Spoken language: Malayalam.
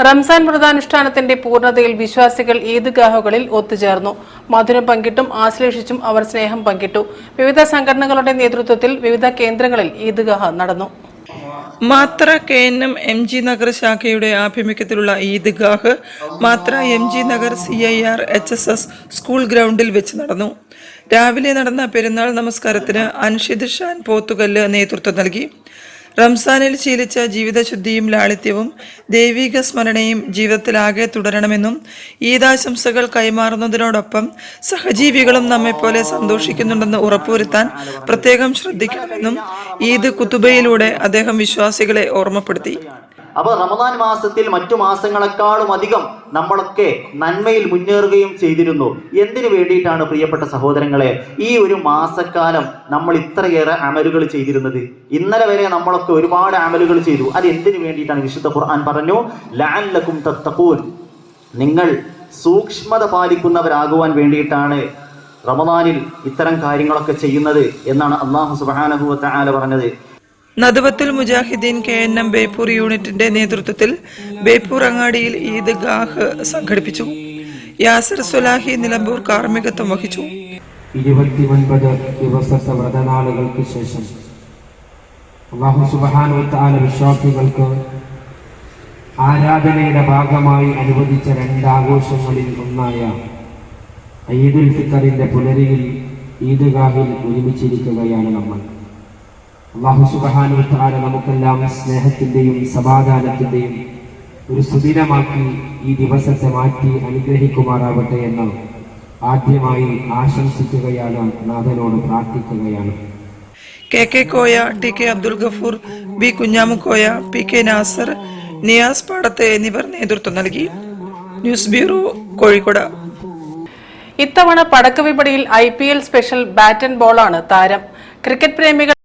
റംസാൻ വ്രതാനുഷ്ഠാനത്തിന്റെ പൂർണ്ണതയിൽ വിശ്വാസികൾ ഈദ്ഗാഹുകളിൽ ഒത്തുചേർന്നു. മധുരം പങ്കിട്ടും ആശ്ലേഷിച്ചും അവർ സ്നേഹം പങ്കിട്ടു. വിവിധ സംഘടനകളുടെ നേതൃത്വത്തിൽ വിവിധ കേന്ദ്രങ്ങളിൽ ഈദ്ഗാഹ് നടന്നു. മാത്ര KNM MG നഗർ ശാഖയുടെ ആഭിമുഖ്യത്തിലുള്ള ഈദ്ഗാഹ് മാത്ര MG Nagar CIR HSS school ഗ്രൗണ്ടിൽ വെച്ച് നടന്നു. രാവിലെ നടന്ന പെരുന്നാൾ നമസ്കാരത്തിന് അൻഷിദ് ഷാൻ പോത്തുകല്ല് നേതൃത്വം നൽകി. റംസാനിൽ ശീലിച്ച ജീവിതശുദ്ധിയും ലാളിത്യവും ദൈവിക സ്മരണയും ജീവിതത്തിലാകെ തുടരണമെന്നും ഈദാശംസകൾ കൈമാറുന്നതിനോടൊപ്പം സഹജീവികളും നമ്മെപ്പോലെ സന്തോഷിക്കുന്നുണ്ടെന്ന് ഉറപ്പുവരുത്താൻ പ്രത്യേകം ശ്രദ്ധിക്കണമെന്നും ഈദ് കുത്തുബയിലൂടെ അദ്ദേഹം വിശ്വാസികളെ ഓർമ്മപ്പെടുത്തി. അപ്പോൾ റമദാൻ മാസത്തിൽ മറ്റു മാസങ്ങളെക്കാളും അധികം നമ്മളൊക്കെ നന്മയിൽ മുന്നേറുകയും ചെയ്തിരുന്നു. എന്തിനു വേണ്ടിയിട്ടാണ് പ്രിയപ്പെട്ട സഹോദരങ്ങളെ ഈ ഒരു മാസക്കാലം നമ്മൾ ഇത്രയേറെ അമലുകൾ ചെയ്തിരുന്നത്? ഇന്നലെ വരെ നമ്മളൊക്കെ ഒരുപാട് അമലുകൾ ചെയ്തു. അത് എന്തിനു വേണ്ടിയിട്ടാണ്? വിശുദ്ധ ഖുർആൻ പറഞ്ഞു, ലഅല്ലകും തത്തഖൂൻ, നിങ്ങൾ സൂക്ഷ്മത പാലിക്കുന്നവരാകുവാൻ വേണ്ടിയിട്ടാണ് റമദാനിൽ ഇത്തരം കാര്യങ്ങളൊക്കെ ചെയ്യുന്നത് എന്നാണ് അല്ലാഹു സുബ്ഹാനഹു വ തആല പറഞ്ഞത്. നദ്വത്തുൽ മുജാഹിദീൻ KNM ബേപ്പൂർ യൂണിറ്റിന്റെ നേതൃത്വത്തിൽ ബേപ്പൂർ അങ്ങാടിയിൽ ഈദ്ഗാഹ് സംഘടിപ്പിച്ചു. യാസിർ സുലാഹി നിലമ്പൂർ കാർമ്മികത്വം വഹിച്ചു. 29 ദിവസത്തെ വ്രതനാളുകൾക്ക് ശേഷം അല്ലാഹു സുബ്ഹാനഹു വ തആല വിശ്വാസികൾക്ക് ആരാധനയുടെ ഭാഗമായി അനുവദിച്ച 2 ആഘോഷങ്ങളിൽ ഒന്നായ ഈദുൽ ഫിത്തറിന്റെ പുലരിയിൽ ഈദ്ഗാഹിൽ ഒരുമിച്ചിരിക്കുകയാണ് നമ്മൾ. അല്ലാഹു സുബ്ഹാനഹു വ തആല നമുക്കെല്ലാം സ്നേഹത്തിന്റെയും സമാധാനത്തിന്റെയും ഒരു സുദിനമാക്കി ഈ ദിവസത്തെ മാറ്റി അനുഗ്രഹിക്കുമാറാവട്ടെ എന്ന് ആദ്യമായി ആശംസിക്കുകയാണ്, നാഥനോട് പ്രാർത്ഥിക്കുകയാണ്. KK Koya, TK Abdul Gafoor, B കുഞ്ഞാമുക്കോയ, PK Nasar, Niyas പാടത്തെ എന്നിവർ നേതൃത്വം നൽകി. News bureau, Kozhikode. ഇത്തവണ പടക്ക വിപണിയിൽ IPL സ്പെഷ്യൽ ബാറ്റ് ആൻഡ് ബോളാണ് താരം. ക്രിക്കറ്റ് പ്രേമികൾ